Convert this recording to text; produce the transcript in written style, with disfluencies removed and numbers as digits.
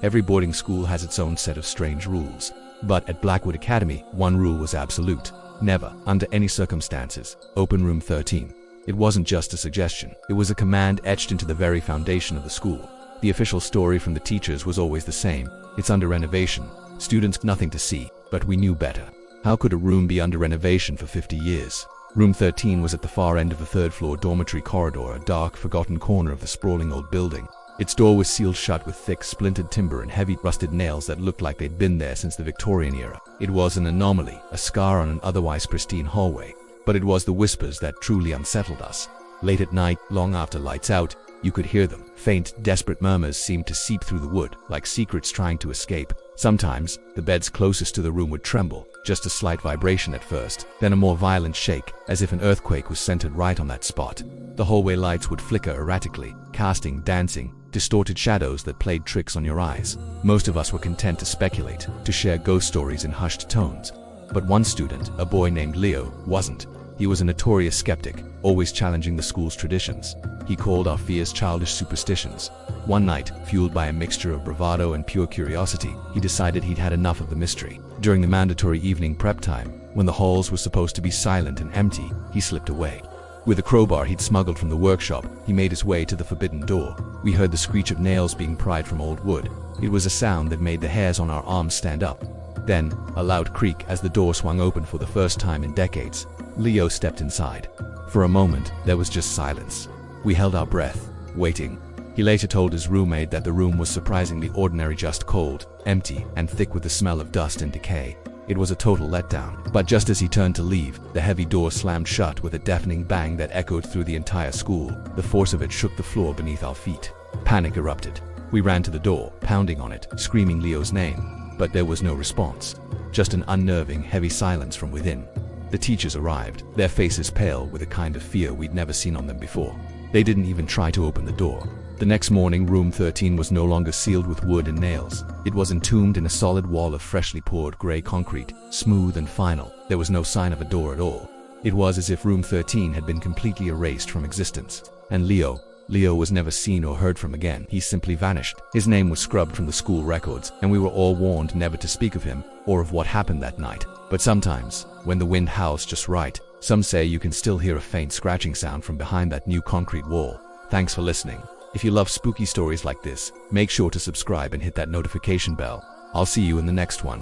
Every boarding school has its own set of strange rules. But at Blackwood Academy, one rule was absolute. Never, under any circumstances, open room 13. It wasn't just a suggestion. It was a command etched into the very foundation of the school. The official story from the teachers was always the same. It's under renovation. Students, nothing to see. But we knew better. How could a room be under renovation for 50 years? Room 13 was at the far end of the third-floor dormitory corridor, a dark, forgotten corner of the sprawling old building. Its door was sealed shut with thick, splintered timber and heavy, rusted nails that looked like they'd been there since the Victorian era. It was an anomaly, a scar on an otherwise pristine hallway. But it was the whispers that truly unsettled us. Late at night, long after lights out, you could hear them. Faint, desperate murmurs seemed to seep through the wood, like secrets trying to escape. Sometimes, the beds closest to the room would tremble, just a slight vibration at first, then a more violent shake, as if an earthquake was centered right on that spot. The hallway lights would flicker erratically, casting, dancing, distorted shadows that played tricks on your eyes. Most of us were content to speculate, to share ghost stories in hushed tones. But one student, a boy named Leo, wasn't. He was a notorious skeptic, always challenging the school's traditions. He called our fears childish superstitions. One night, fueled by a mixture of bravado and pure curiosity, he decided he'd had enough of the mystery. During the mandatory evening prep time, when the halls were supposed to be silent and empty, he slipped away. With a crowbar he'd smuggled from the workshop, he made his way to the forbidden door. We heard the screech of nails being pried from old wood. It was a sound that made the hairs on our arms stand up. Then, a loud creak as the door swung open for the first time in decades. Leo stepped inside. For a moment, there was just silence. We held our breath, waiting. He later told his roommate that the room was surprisingly ordinary, just cold, empty, and thick with the smell of dust and decay. It was a total letdown. But just as he turned to leave, the heavy door slammed shut with a deafening bang that echoed through the entire school. The force of it shook the floor beneath our feet. Panic erupted. We ran to the door, pounding on it, screaming Leo's name. But there was no response. Just an unnerving, heavy silence from within. The teachers arrived, their faces pale with a kind of fear we'd never seen on them before. They didn't even try to open the door. The next morning, room 13 was no longer sealed with wood and nails. It was entombed in a solid wall of freshly poured gray concrete, smooth and final. There was no sign of a door at all. It was as if room 13 had been completely erased from existence. And Leo was never seen or heard from again. He simply vanished. His name was scrubbed from the school records, and we were all warned never to speak of him or of what happened that night. But sometimes, when the wind howls just right, some say you can still hear a faint scratching sound from behind that new concrete wall. Thanks for listening. If you love spooky stories like this, make sure to subscribe and hit that notification bell. I'll see you in the next one.